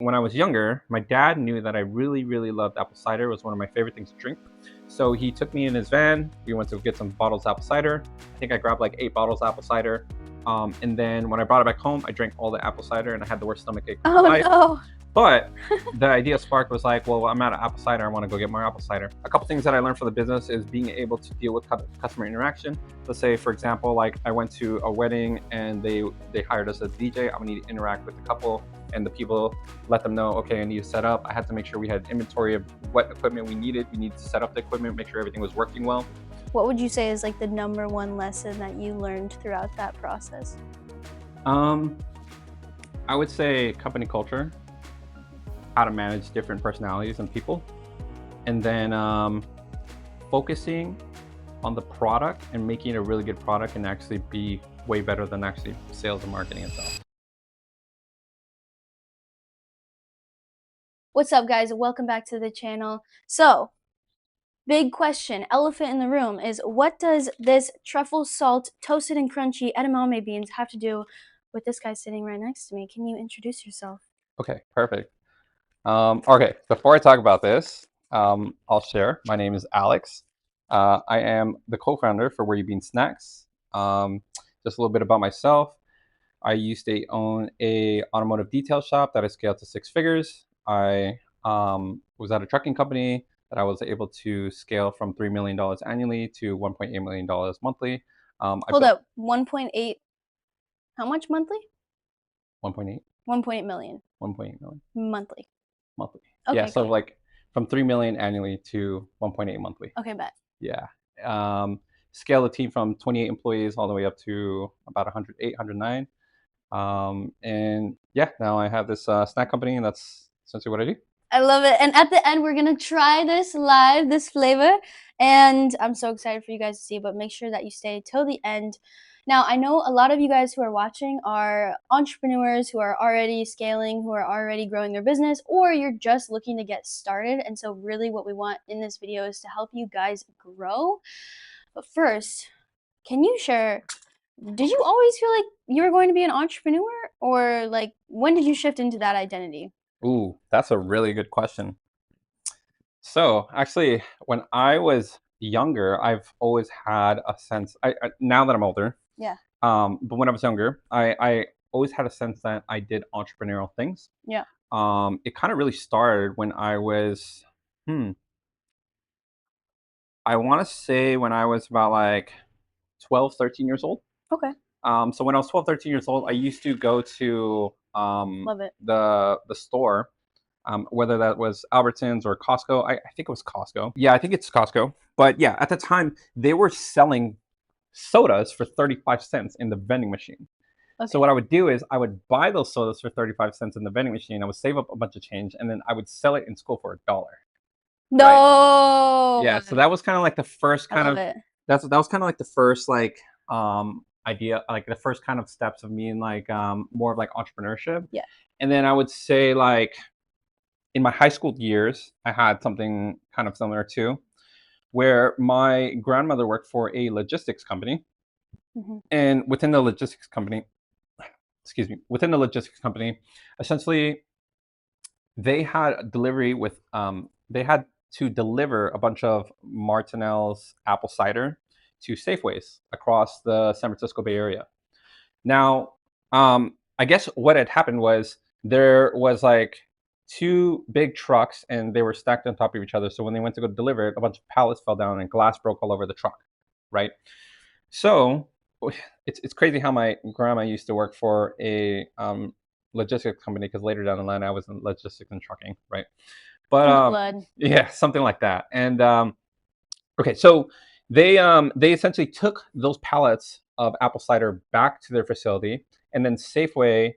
when I was younger, my dad knew that I really, really loved apple cider. It was one of my favorite things to drink. So he took me in his van. We went to get some bottles of apple cider. I think I grabbed like 8 bottles of apple cider. And then when I brought it back home, I drank all the apple cider and I had the worst stomachache of my life. No. But the idea sparked was like, well, I'm out of apple cider. I want to go get more apple cider. A couple things that I learned from the business is being able to deal with customer interaction. Let's say, for example, like I went to a wedding and they hired us as a DJ. I'm gonna need to interact with the couple and the people, let them know, okay, I need to set up. I had to make sure we had inventory of what equipment we needed. We needed to set up the equipment, make sure everything was working well. What would you say is like the #1 lesson that you learned throughout that process? I would say company culture, how to manage different personalities and people, and then focusing on the product and making it a really good product and actually be way better than actually sales and marketing itself. What's up, guys? Welcome back to the channel. So, big question, elephant in the room, is what does this truffle salt toasted and crunchy edamame beans have to do with this guy sitting right next to me? Can you introduce yourself? Okay, perfect. Okay, before I talk about this, I'll share. My name is Alex. I am the co-founder for Where You Bean Snacks. Just a little bit about myself. I used to own a automotive detail shop that I scaled to 6 figures. I was at a trucking company that I was able to scale from $3 million annually to $1.8 million monthly. Hold up, 1.8, how much monthly? 1.8. 1.8 million. 1.8 million. Monthly. Monthly. Okay, yeah, so cool. like from 3 million annually to 1.8 monthly. Okay, bet. Yeah. Scale the team from 28 employees all the way up to about 108, 109. And yeah, now I have this snack company, and that's essentially what I do. I love it. And at the end, we're gonna try this live, this flavor, and I'm so excited for you guys to see, but make sure that you stay till the end. Now, I know a lot of you guys who are watching are entrepreneurs who are already scaling, who are already growing their business, or you're just looking to get started. And so really what we want in this video is to help you guys grow. But first, can you share, did you always feel like you were going to be an entrepreneur, or like when did you shift into that identity? Ooh, that's a really good question. So actually, when I was younger, I've always had a sense, now that I'm older, Yeah. but when I was younger, I always had a sense that I did entrepreneurial things. Yeah. It kind of really started when I was, I want to say when I was about like 12, 13 years old. Okay. So when I was 12, 13 years old, I used to go to Love it. the store, whether that was Albertsons or Costco. I think it was Costco. Yeah, I think it's Costco. But yeah, at the time, they were selling sodas for 35 cents in the vending machine. Okay. So what I would do is I would buy those sodas for 35 cents in the vending machine. I would save up a bunch of change, and then I would sell it in school for $1. No. Yeah, so that was kind of like the first kind of, it. that was kind of like the first like idea, like the first kind of steps of me in like more of like entrepreneurship. Yeah. And then I would say like in my high school years, I had something kind of similar too, where my grandmother worked for a logistics company. Mm-hmm. And within the logistics company, essentially they had delivery with they had to deliver a bunch of Martinel's apple cider to Safeways across the San Francisco Bay Area. Now, I guess what had happened was there was like 2 big trucks and they were stacked on top of each other. So when they went to go deliver it, a bunch of pallets fell down and glass broke all over the truck, right? So it's crazy how my grandma used to work for a logistics company, because later down the line I was in logistics and trucking, right? But yeah, something like that. And okay, so they essentially took those pallets of apple cider back to their facility, and then Safeway,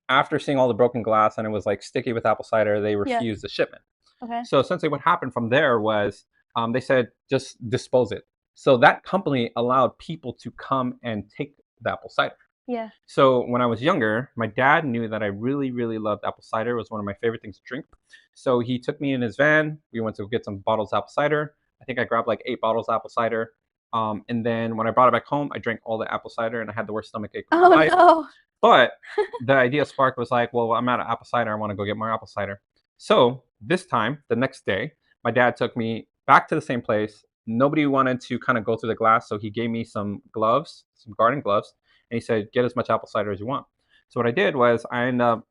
after seeing all the broken glass and it was like sticky with apple cider, they refused the shipment. Okay. So essentially what happened from there was they said just dispose it. So that company allowed people to come and take the apple cider. Yeah. So when I was younger, my dad knew that I really, really loved apple cider. It was one of my favorite things to drink. So he took me in his van. We went to get some bottles of apple cider. I think I grabbed like 8 bottles of apple cider. And then when I brought it back home, I drank all the apple cider and I had the worst stomachache of my life. No. But the idea sparked was like, well, I'm out of apple cider. I want to go get more apple cider. So this time, the next day, my dad took me back to the same place. Nobody wanted to kind of go through the glass, so he gave me some gloves, some garden gloves, and he said, "Get as much apple cider as you want." So what I did was I ended up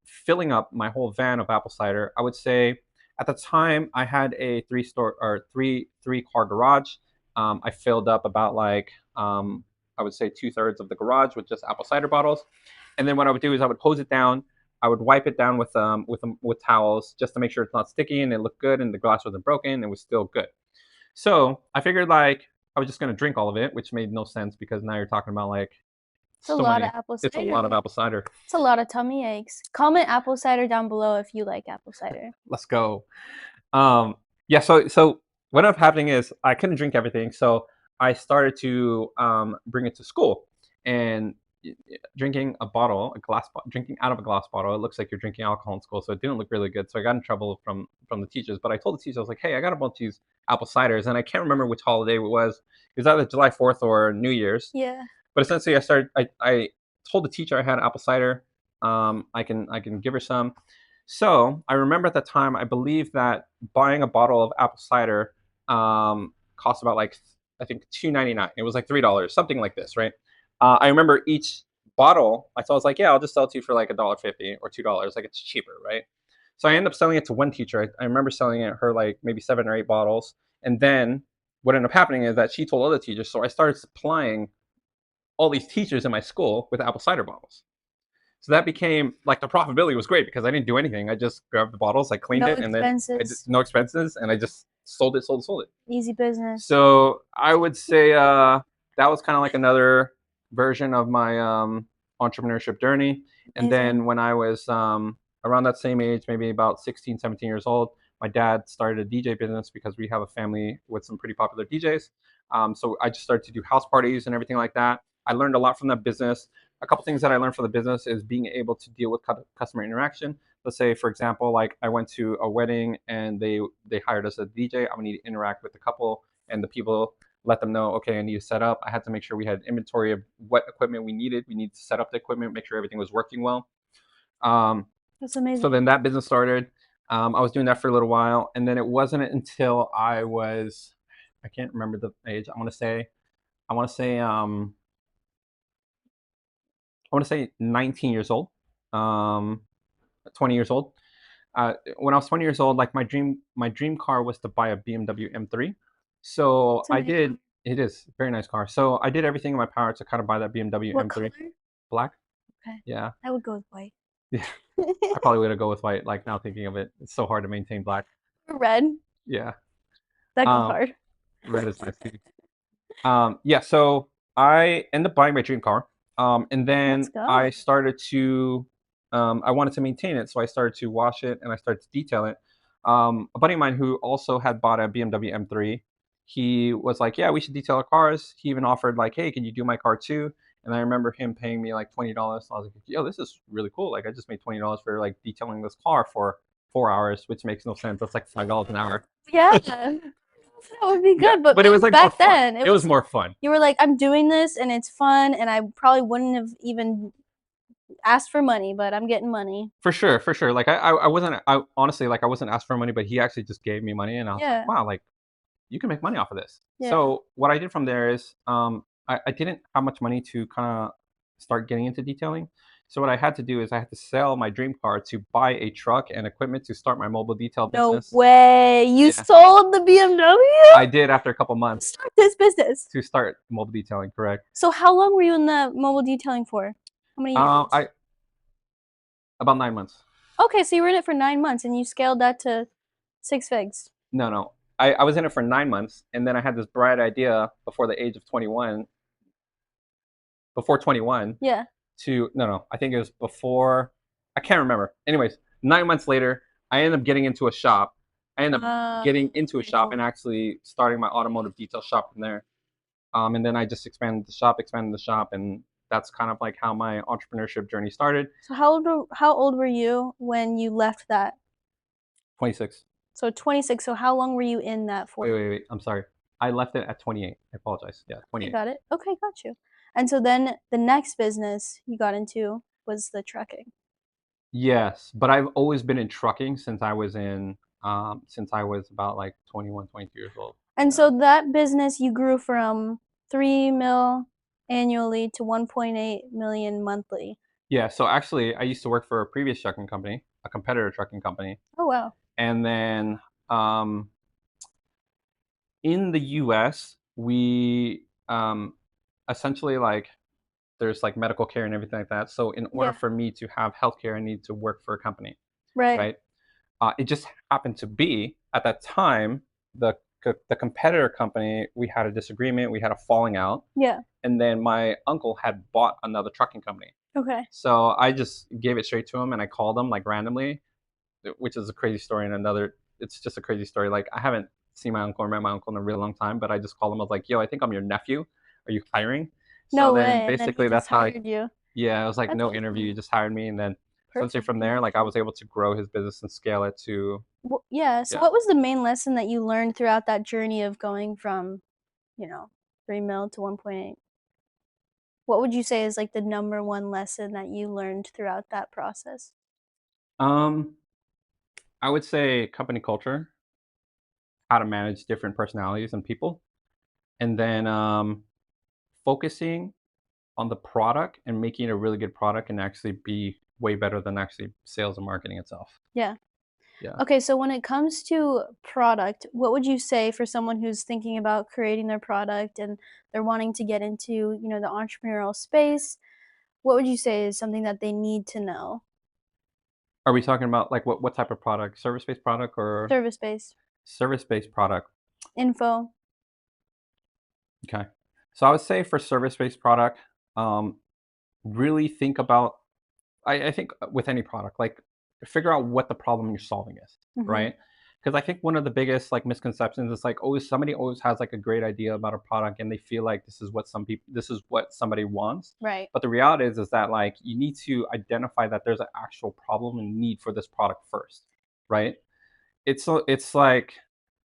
filling up my whole van of apple cider. I would say at the time I had a three car garage. I filled up about like I would say 2/3 of the garage with just apple cider bottles, and then what I would do is I would hose it down. I would wipe it down with towels just to make sure it's not sticky and it looked good and the glass wasn't broken and it was still good. So I figured like I was just gonna drink all of it, which made no sense because now you're talking about like It's a so lot of many. apple It's a lot cider. of apple cider. It's a lot of tummy aches. Comment apple cider down below if you like apple cider. Let's go. Um, yeah. So what ended up happening is I couldn't drink everything, so I started to bring it to school and drinking drinking out of a glass bottle. It looks like you're drinking alcohol in school, so it didn't look really good. So I got in trouble from the teachers. But I told the teacher, I was like, "Hey, I got a bunch of these apple ciders," and I can't remember which holiday it was. It was either July 4th or New Year's. Yeah. But essentially, I told the teacher I had apple cider. I can give her some. So I remember at the time, I believe that buying a bottle of apple cider cost about like I think $2.99. It was like $3, something like this, right? I remember each bottle. I was like, yeah, I'll just sell it to you for like $1.50 or $2. Like it's cheaper, right? So I ended up selling it to one teacher. I remember selling it her like maybe 7 or 8 bottles, and then what ended up happening is that she told other teachers. So I started supplying all these teachers in my school with apple cider bottles. So that became like the profitability was great because I didn't do anything. I just grabbed the bottles, I cleaned No it, and then I did expenses. no expenses, and I just sold it. Easy business. So I would say that was kind of like another version of my entrepreneurship journey. And Amazing. then when I was around that same age, maybe about 16, 17 years old, my dad started a DJ business because we have a family with some pretty popular DJs. So I just started to do house parties and everything like that. I learned a lot from that business. A couple things that I learned from the business is being able to deal with customer interaction. Let's say, for example, like I went to a wedding and they hired us as a DJ. I would need to interact with the couple and the people, let them know, okay, I need to set up. I had to make sure we had inventory of what equipment we needed. We needed to set up the equipment, make sure everything was working well. Um, That's so amazing. then that business started. I was doing that for a little while, and then it wasn't until I can't remember the age. I want to say, I want to say 19 years old, 20 years old. When I was 20 years old, like my dream car was to buy a BMW M3. So It's I amazing. did. It is a very nice car. So I did everything in my power to kind of buy that BMW What color? M3. Black. Okay. Yeah. I would go with white. Yeah. I probably would go with white. Like now thinking of it, it's so hard to maintain black. Red. Yeah. That goes Um, hard. red is nice too. Yeah, so I ended up buying my dream car. And Let's then go. I wanted to maintain it. So I started to wash it and I started to detail it. A buddy of mine who also had bought a BMW M3, he was like, yeah, we should detail our cars. He even offered like, hey, can you do my car too? And I remember him paying me like $20. So I was like, yo, this is really cool. Like I just made $20 for like detailing this car for 4 hours, which makes no sense. That's like $5 an hour. Yeah. That would be Yeah, good. But but it was like more back fun. then, It was more fun. you were like, I'm doing this and it's fun, and I probably wouldn't have even asked for money, but I'm getting money. For sure, for sure. Like I wasn't I honestly like I wasn't asked for money, but he actually just gave me money and I was like, Yeah. wow, like you can make money off of this. Yeah. So what I did from there is I didn't have much money to kind of start getting into detailing. So what I had to do is I had to sell my dream car to buy a truck and equipment to start my mobile detail No business. way. You Yeah. sold the BMW? I did after a couple months Start this business. to start mobile detailing, correct? So how long were you in the mobile detailing for? How many years? I about 9 months. Okay, so you were in it for 9 months and you scaled that to 6 figs. No, no. I was in it for 9 months and then I had this bright idea before the age of 21, before 21 Yeah. no, I think it was before, I can't remember. Anyways, 9 months later, I ended up getting into a shop. I ended up getting into a Okay, shop cool. and actually starting my automotive detail shop from there. And then I just expanded the shop, and that's kind of like how my entrepreneurship journey started. So how old were you when you left that? 26. So 26. So how long were you in that for? Wait. I'm sorry. I left it at 28. I apologize. Yeah, Okay, 28. got it. Okay, got you. And so then the next business you got into was the trucking. Yes, but I've always been in trucking since I was about like 21, 22 years old. And Yeah. so that business you grew from 3 mil annually to 1.8 million monthly. Yeah, so actually I used to work for a previous trucking company, a competitor trucking company. Oh wow. And then in the US, we essentially like there's like medical care and everything like that. So in order Yeah. for me to have healthcare, I need to work for a company, Right. right? It just happened to be at that time the competitor company, we had a disagreement, we had a falling out, Yeah. and then my uncle had bought another trucking company. Okay. So I just gave it straight to him and I called him like randomly, which is a crazy story. And another, it's just a crazy story. Like I haven't seen my uncle or met my uncle in a really long time, but I just called him. I was like, "Yo, I think I'm your nephew. Are you hiring?" So No then way. And then he basically that's just how I, hired you. yeah, it was like That's no interview, awesome. you just hired me, and then essentially Perfect from there, like I connection. was able to grow his business and scale it to, Well, yeah. So yeah. what was the main lesson that you learned throughout that journey of going from, you know, 3 mil to 1.8? What would you say is like the number one lesson that you learned throughout that process? Um, I would say company culture, how to manage different personalities and people, and then focusing on the product and making it a really good product and actually be way better than actually sales and marketing itself. Yeah. Yeah. Okay, so when it comes to product, what would you say for someone who's thinking about creating their product and they're wanting to get into, the entrepreneurial space? What would you say is something that they need to know? Are we talking about like what type of product? Service-based product or Service-based service-based product? info. Okay. So I would say for service-based product, um, really think about I think with any product, like figure out what the problem you're solving is, Mhm. right? Because I think one of the biggest like misconceptions is like always somebody always has like a great idea about a product and they feel like this is what somebody wants. Right. But the reality is that like you need to identify that there's an actual problem and need for this product first, right? It's like,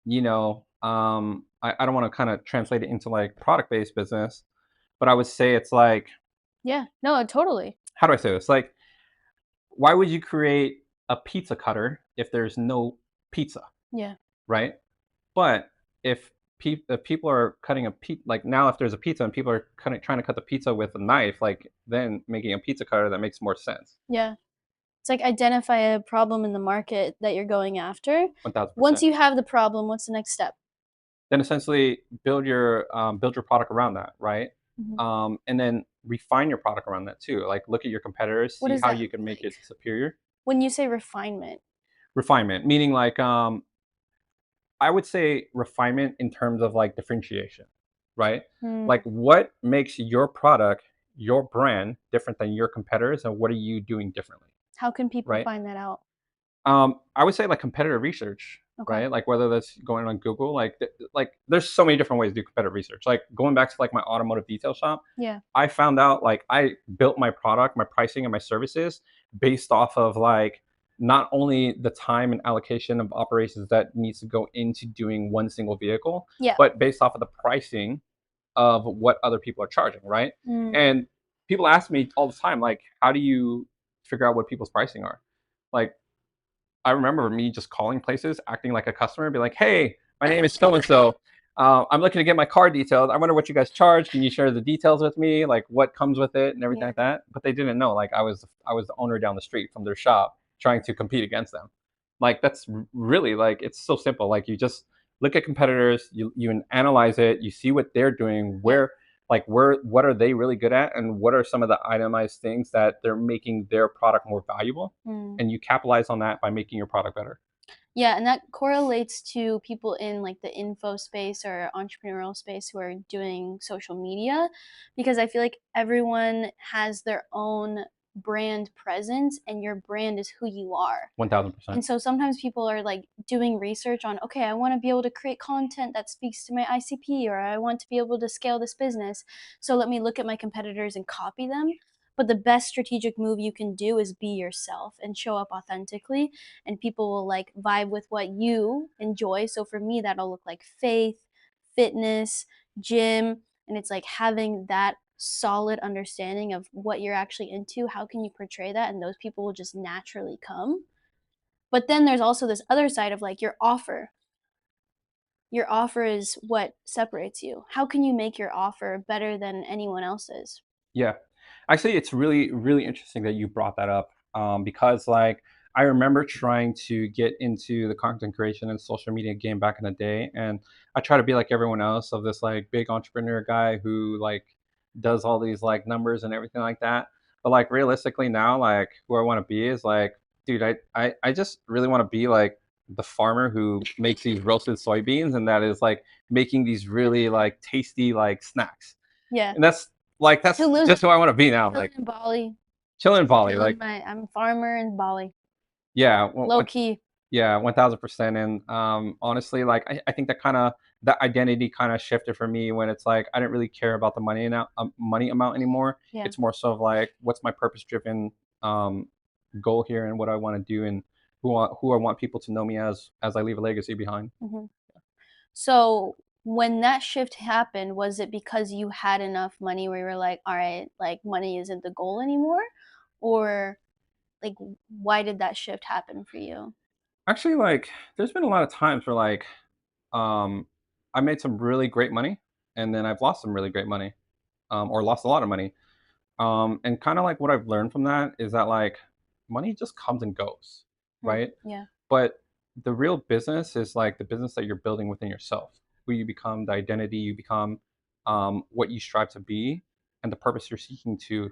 I don't want to kind of translate it into like product-based business, but I would say it's like, Yeah. No, totally. how do I say this? Like why would you create a pizza cutter if there's no pizza, Yeah. right? But if people are cutting like now, if there's a pizza and people are trying to cut the pizza with a knife, like then making a pizza cutter that makes more sense. Yeah. It's like identify a problem in the market that you're going after. One thousand Once percent. you have the problem, what's the next step? Then essentially build your product around that, right? Mhm. And then refine your product around that too. Like look at your competitors, What see does how that you look can make like? it superior. When you say refinement. Refinement, meaning like I would say refinement in terms of like differentiation, right? Hmm. Like what makes your product, your brand different than your competitors and what are you doing differently, How can people right? find that out? I would say like competitive research, Okay. right? Like whether that's going on Google, like there's so many different ways to do competitive research. Like going back to like my automotive detail shop, Yeah. I found out like I built my product, my pricing, and my services based off of like not only the time and allocation of operations that needs to go into doing one single vehicle, Yeah. but based off of the pricing of what other people are charging, right? Mm, And people ask me all the time, like, how do you figure out what people's pricing are? Like, I remember me just calling places, acting like a customer, be like, "Hey, my name is so and so. I'm looking to get my car detailed. I wonder what you guys charge. Can you share the details with me, like what comes with it and everything yeah. like that?" But they didn't know, like I was the owner down the street from their shop, trying to compete against them. Like that's really like it's so simple. Like you just look at competitors, you analyze it, you see what they're doing, Yeah. where what are they really good at, and what are some of the itemized things that they're making their product more valuable Mm. and you capitalize on that by making your product better. Yeah, and that correlates to people in like the info space or entrepreneurial space who are doing social media because I feel like everyone has their own brand presence and your brand is who you are. 1000%. And so sometimes people are like doing research on, okay, I want to be able to create content that speaks to my ICP or I want to be able to scale this business. So let me look at my competitors and copy them. But the best strategic move you can do is be yourself and show up authentically, and people will like vibe with what you enjoy. So for me, that'll look like faith, fitness, gym, and it's like having that solid understanding of what you're actually into, how can you portray that, and those people will just naturally come. But then there's also this other side of like your offer. Your offer is what separates you. How can you make your offer better than anyone else's? Yeah. Actually, it's really, really interesting that you brought that up, because, like, I remember trying to get into the content creation and social media game back in the day, and I try to be like everyone else of this, like, big entrepreneur guy who, like, does all these, like, numbers and everything like that. But, like, realistically now, like, who I wanna be is, like, dude, I just really wanna be, like, the farmer who makes these roasted soybeans and that is, like, making these really, like, tasty, like, snacks. Yeah. And that's Who lives just who I want to be now. Chilling Like in Bali. chilling in Bali. Chilling Like my I'm a farmer in Bali. yeah, Low key. yeah, 1000%. And honestly, like I think that identity kind of shifted for me when it's like I didn't really care about the money amount anymore. Yeah. It's more so of like what's my purpose driven um, goal here and what I want to do and who I want people to know me as I leave a legacy behind. Mhm. So when that shift happened, was it because you had enough money where you were like, all right, like money isn't the goal anymore? Or like why did that shift happen for you? Actually, like there's been a lot of times where like um, I made some really great money and then I've lost some really great money, or lost a lot of money. And kind of like what I've learned from that is that like money just comes and goes, Hmm. right? Yeah. But the real business is like the business that you're building within yourself, who you become, the identity you become, what you strive to be, and the purpose you're seeking to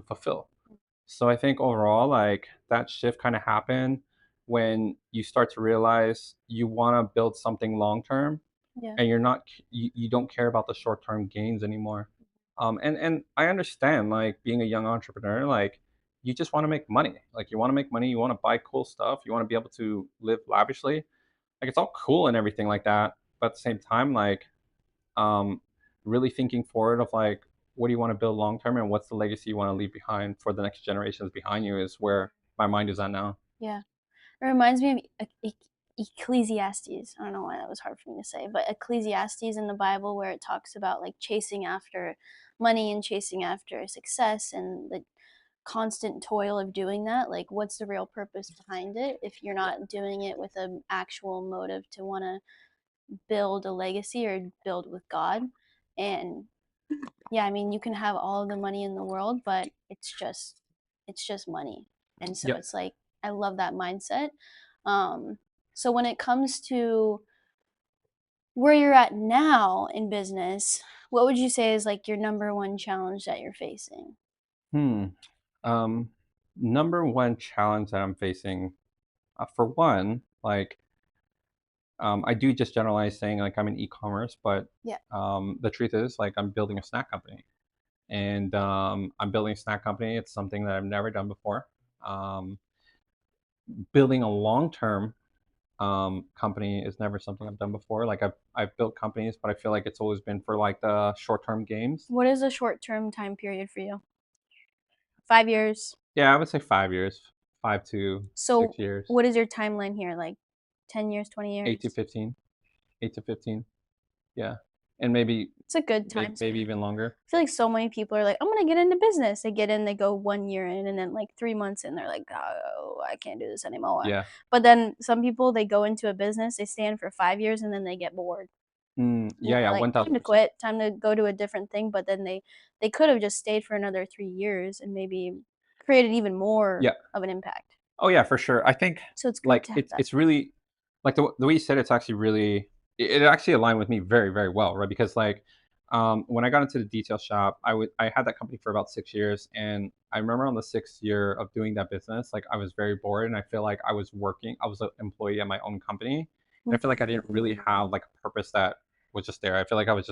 fulfill. So I think overall, like that shift kind of happened when you start to realize you want to build something long term Yeah. and you don't care about the short term gains anymore. And I understand like being a young entrepreneur, like you just want to make money. Like you want to make money, you want to buy cool stuff, you want to be able to live lavishly. Like it's all cool and everything like that. But at the same time, like um, really thinking forward of like what do you want to build long term and what's the legacy you want to leave behind for the next generations behind you is where my mind is at now. Yeah. It reminds me of Ecclesiastes. I don't know why that was hard for me to say, but Ecclesiastes in the Bible where it talks about like chasing after money and chasing after success and the constant toil of doing that. Like, what's the real purpose behind it if you're not doing it with an actual motive to want to build a legacy or build with God? And yeah, I mean, you can have all of the money in the world, but it's just money. And so Yep. it's like I love that mindset. Um, so when it comes to where you're at now in business, what would you say is like your number one challenge that you're facing? Hmm. Um, Number one challenge that I'm facing, for one, like I do just generalize saying like I'm in e-commerce, but Yeah. the truth is like I'm building a snack company, and I'm building a snack company. It's something that I've never done before. Um, Building a long-term company is never something I've done before. Like I've built companies, but I feel like it's always been for like the short-term games. What is a short term time period for you? 5 years. Yeah, I would say 5 years, 5 to So 6 years, what is your timeline here? Like 10 years, 20 eight to years? 15, 8 to 15. Yeah, and maybe It's a good time maybe span. even longer. I feel like so many people are like, I'm gonna get into business. They get in, they go 1 year in, and then like 3 months in, they're like, oh, I can't do this anymore. Yeah. But then some people they go into a business, they stay in for 5 years, and then they get bored. And Yeah, they're yeah, like, one time thousand to percent. quit, time to go to a different thing. But then they could have just stayed for another 3 years and maybe created even more Yeah. of an impact. Oh yeah, for sure. I think So it's good like to have that. it's really like the way you said it's actually really it actually aligned with me very very well, right? Because like when I got into the detail shop, I had that company for about 6 years, and I remember on the 6th year of doing that business, like I was very bored, and I feel like I was an employee at my own company, and I feel like I didn't really have like a purpose that was just there. I feel like I was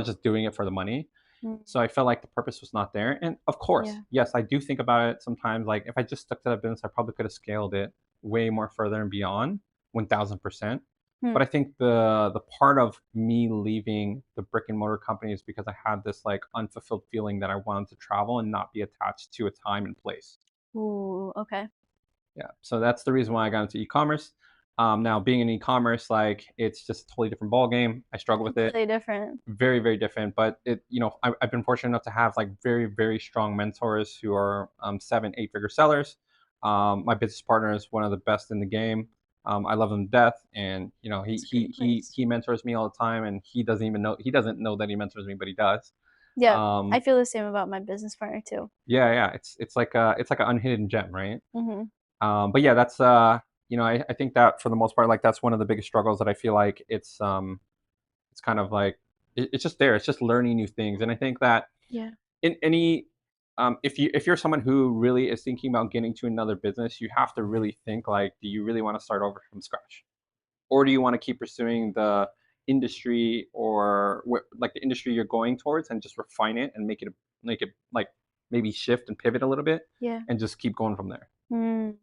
just doing it for the money. Mm, So I felt like the purpose was not there. And of course, yeah. yes, I do think about it sometimes. Like if I just stuck to that business, I probably could have scaled it way more further and beyond, 1000%. Hmm. But I think the part of me leaving the brick and mortar company is because I had this like unfulfilled feeling that I wanted to travel and not be attached to a time and place. Ooh, okay. Yeah. So that's the reason why I got into e-commerce. Now, being in e-commerce, like it's just a totally different ball game. I struggle with it. Completely different. Very, very different. But I've been fortunate enough to have like very, very strong mentors who are 7, 8 figure sellers. My business partner is one of the best in the game. I love him to death, and It's a great place. he mentors me all the time, and he doesn't know that he mentors me, but he does. Yeah, I Um, feel the same about my business partner too. yeah, yeah, it's like an unhidden gem, right? Mhm. But yeah, that's I think that for the most part, like that's one of the biggest struggles that I feel like it's kind of like it's just there. It's just learning new things, and I think that Yeah. in any if you're someone who really is thinking about getting to another business, you have to really think like, do you really want to start over from scratch, or do you want to keep pursuing the industry or like the industry you're going towards and just refine it and make it like maybe shift and pivot a little bit Yeah. and just keep going from there. Mm.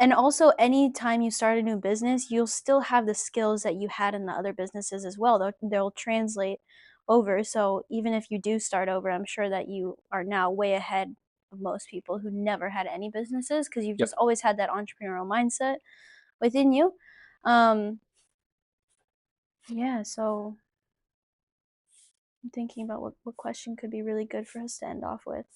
And also, anytime you start a new business, you'll still have the skills that you had in the other businesses as well. They'll translate over. So even if you do start over, I'm sure that you are now way ahead of most people who never had any businesses because you've just Yep. always had that entrepreneurial mindset within you. Um, yeah. So I'm thinking about what question could be really good for us to end off with.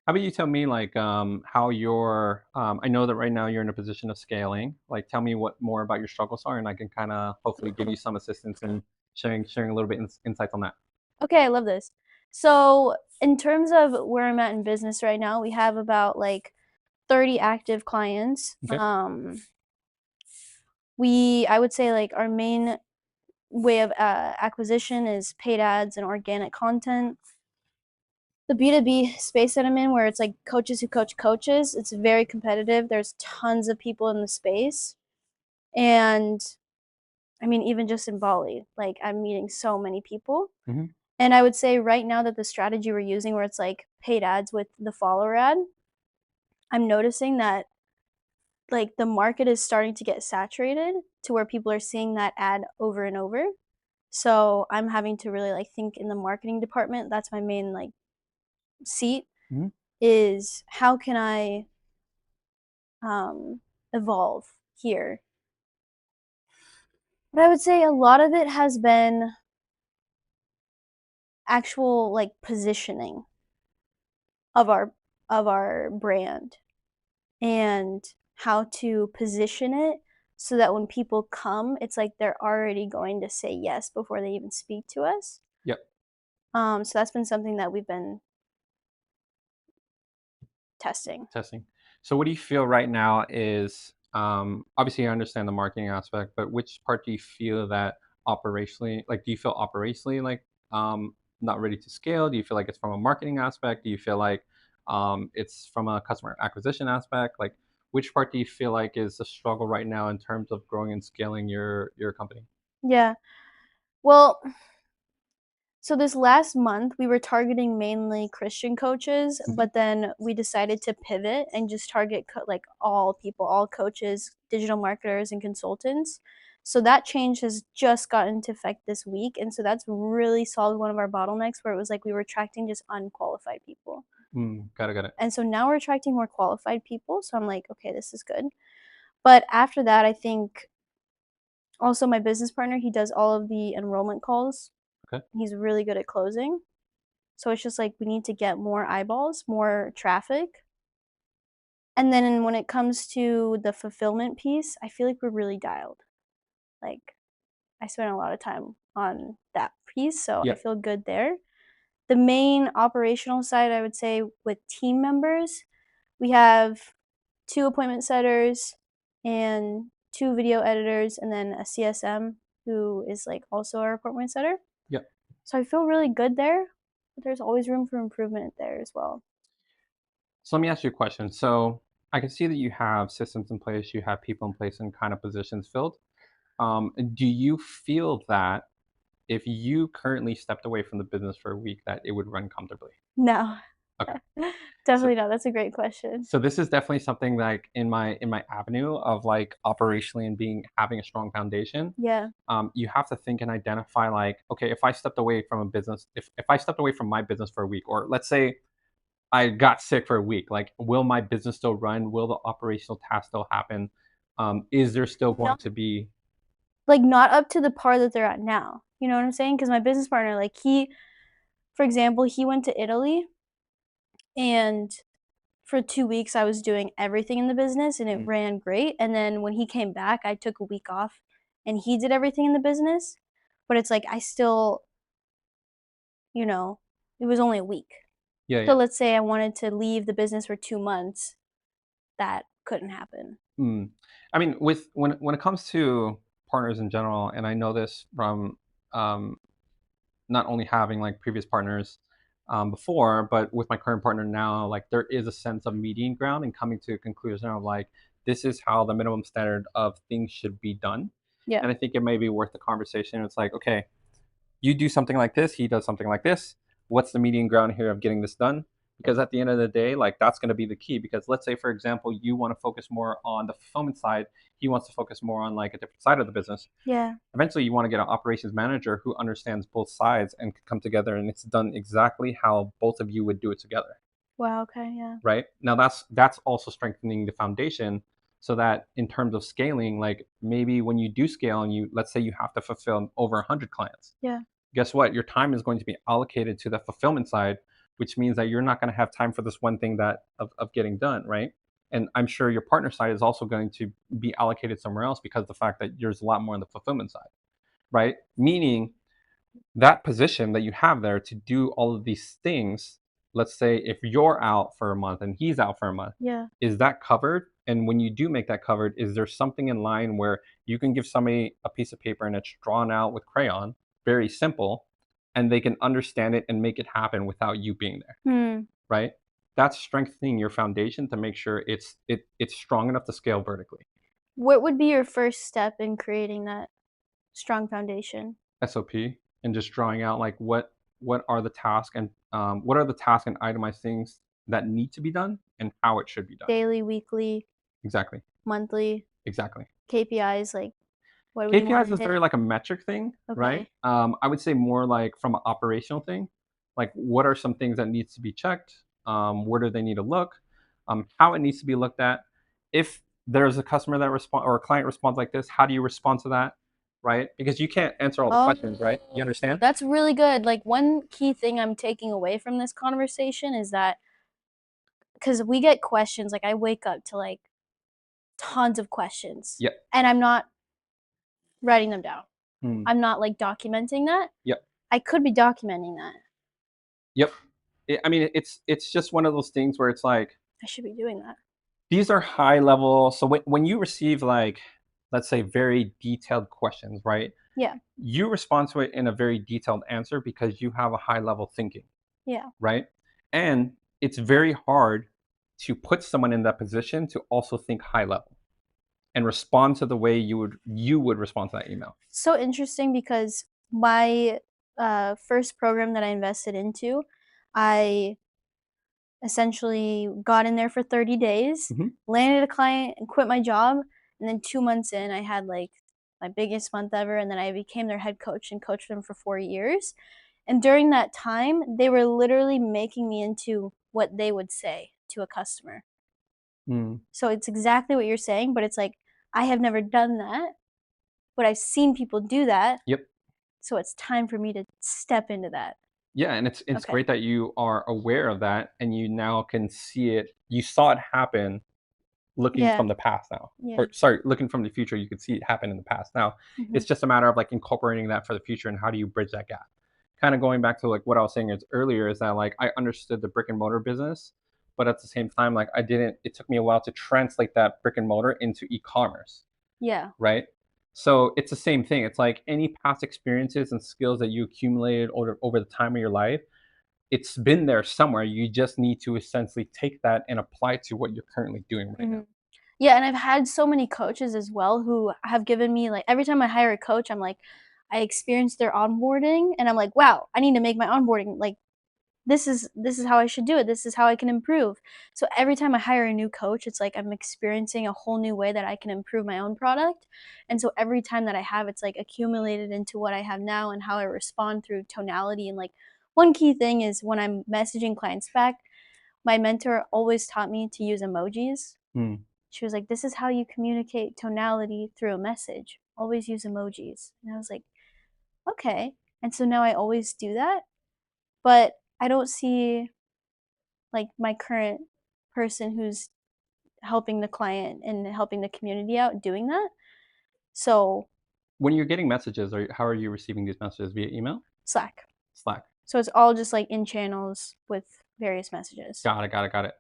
How about you tell me like how your I know that right now you're in a position of scaling. Like tell me what more about your struggles are and I can kind of hopefully give you some assistance in sharing a little bit insights on that. Okay, I love this. So, in terms of where I'm at in business right now, we have about like 30 active clients. Okay. I would say like our main way of acquisition is paid ads and organic content. The B2B space that I'm in, where it's like coaches who coach coaches, it's very competitive. There's tons of people in the space. And I mean, even just in Bali, like I'm meeting so many people. Hmm. And I would say right now that the strategy we're using, where it's like paid ads with the follower ad, I'm noticing that like the market is starting to get saturated to where people are seeing that ad over and over. So I'm having to really like think in the marketing department. That's my main like seat Hmm. is how can I um, evolve here. But I would say a lot of it has been actual like positioning of our brand and how to position it so that when people come, it's like they're already going to say yes before they even speak to us. Yep. So that's been something that we've been testing. Testing. So what do you feel right now is obviously I understand the marketing aspect, but which part do you feel that operationally, like do you feel operationally like not ready to scale? Do you feel like it's from a marketing aspect? Do you feel like it's from a customer acquisition aspect? Like which part do you feel like is a struggle right now in terms of growing and scaling your company? Yeah. Well, so this last month we were targeting mainly Christian coaches, Hmm. but then we decided to pivot and just target like all people, all coaches, digital marketers and consultants. So that change has just gotten into effect this week, and so that's really solved one of our bottlenecks where it was like we were attracting just unqualified people. Got it, got it. And so now we're attracting more qualified people, so I'm like, okay, this is good. But after that, I think also my business partner, he does all of the enrollment calls. Okay. He's really good at closing. So it's just like we need to get more eyeballs, more traffic. And then when it comes to the fulfillment piece, I feel like we're really dialed. Like I spent a lot of time on that piece, so I Yeah. feel good there. The main operational side, I would say, with team members, we have 2 appointment setters and 2 video editors, and then a CSM who is like also our appointment setter. Yeah. So I feel really good there, but there's always room for improvement there as well. So let me ask you a question. So I can see that you have systems in place, you have people in place and kind of positions filled. Do you feel that if you currently stepped away from the business for a week, that it would run comfortably? No. Okay. So Definitely not. That's a great question. so this is definitely something like in my avenue of like operationally and being having a strong foundation. Yeah. You have to think and identify like, okay, if I stepped away from a business, if I stepped away from my business for a week, or let's say I got sick for a week. Like, will my business still run? Will the operational task still happen? Is there still going Not to be? like, not up to the par that they're at now, you know what I'm saying? Because my business partner, like, for example, he went to Italy, and for 2 weeks, I was doing everything in the business, and it Mm, ran great, and then when he came back, I took a week off, and he did everything in the business, but it's like I still, you know, it was only a week. yeah, So yeah. let's say I wanted to leave the business for 2 months, that couldn't happen. Mm. I mean, with when it comes to partners in general, and I know this from um, not only having like previous partners before, but with my current partner now, like there is a sense of median ground and coming to a conclusion of like this is how the minimum standard of things should be done. Yeah, And I think it may be worth the conversation. It's like, okay, you do something like this, he does something like this. What's the median ground here of getting this done? Because at the end of the day, like that's going to be the key. Because let's say, for example, you want to focus more on the fulfillment side, he wants to focus more on like a different side of the business. yeah. Eventually, you want to get an operations manager who understands both sides and can come together, and it's done exactly how both of you would do it together, Wow, okay, yeah. right? Now that's also strengthening the foundation so that in terms of scaling, like maybe when you do scale and you let's say you have to fulfill over 100 clients, Yeah, guess what? Your time is going to be allocated to the fulfillment side, which means that you're not going to have time for this one thing that of getting done, right? And I'm sure your partner side is also going to be allocated somewhere else because of the fact that there's a lot more on the fulfillment side, right? Meaning that position that you have there to do all of these things, let's say if you're out for a month and he's out for a month, yeah. is that covered? And when you do make that covered, is there something in line where you can give somebody a piece of paper and it's drawn out with crayon, very simple, and they can understand it and make it happen without you being there, Hmm. right? That's strengthening your foundation to make sure it's strong enough to scale vertically. What would be your first step in creating that strong foundation? SOP and just drawing out like what are the tasks and what are the tasks and itemized things that need to be done and how it should be done. Daily, weekly, Exactly. monthly, Exactly. KPIs, like, what do we KPIs wanna is hit? very like a metric thing, right? Okay. I would say more like from an operational thing, like what are some things that needs to be checked? Where do they need to look? How it needs to be looked at. If there's a customer that respond or a client responds like this, how do you respond to that? Right? Because you can't answer all the Oh, questions, right? You understand? that's really good. Like, one key thing I'm taking away from this conversation is that because we get questions, like, I wake up to, like, tons of questions, Yep. and I'm not writing them down. Mm. I'm not, like, documenting that. Yep. I could be documenting that. Yep. I mean, it's just one of those things where it's like I should be doing that. these are high level. So when you receive like, let's say, very detailed questions, right? Yeah, You respond to it in a very detailed answer because you have a high level thinking, yeah. right? And it's very hard to put someone in that position to also think high level and respond to the way you would respond to that email. So interesting because my, first program that I invested into, I essentially got in there for 30 days, Hmm. landed a client, and quit my job, and then 2 months in, I had, like, my biggest month ever, and then I became their head coach and coached them for 4 years, and during that time, they were literally making me into what they would say to a customer. Mm. So it's exactly what you're saying, but it's like, I have never done that, but I've seen people do that, Yep. so it's time for me to step into that. Yeah, and it's Okay. great that you are aware of that and you now can see it. You saw it happen looking Yeah, from the past now. yeah. Or sorry, looking from the future, you could see it happen in the past. Now, Mhm. it's just a matter of like incorporating that for the future and how do you bridge that gap. Kind of going back to like what I was saying is earlier is that like I understood the brick and mortar business, but at the same time, like I didn't, it took me a while to translate that brick and mortar into e-commerce, Yeah. right? So it's the same thing. It's like any past experiences and skills that you accumulated over the time of your life, it's been there somewhere. You just need to essentially take that and apply it to what you're currently doing right now. Mhm. Yeah, and I've had so many coaches as well who have given me, like, every time I hire a coach, I'm like, I experience their onboarding and I'm like, "Wow, I need to make my onboarding, like, this is how I should do it. This is how I can improve." So every time I hire a new coach, it's like I'm experiencing a whole new way that I can improve my own product. And so every time that I have, it's like accumulated into what I have now and how I respond through tonality. And like one key thing is when I'm messaging clients back, my mentor always taught me to use emojis. Mm. She was like, "This is how you communicate tonality through a message. Always use emojis." And I was like, "Okay." And so now I always do that, but I don't see like my current person who's helping the client and helping the community out doing that. So, When you're getting messages, how are you receiving these messages? Via email? Slack. Slack. So it's all just like in channels with various messages. Got it, got it, got it.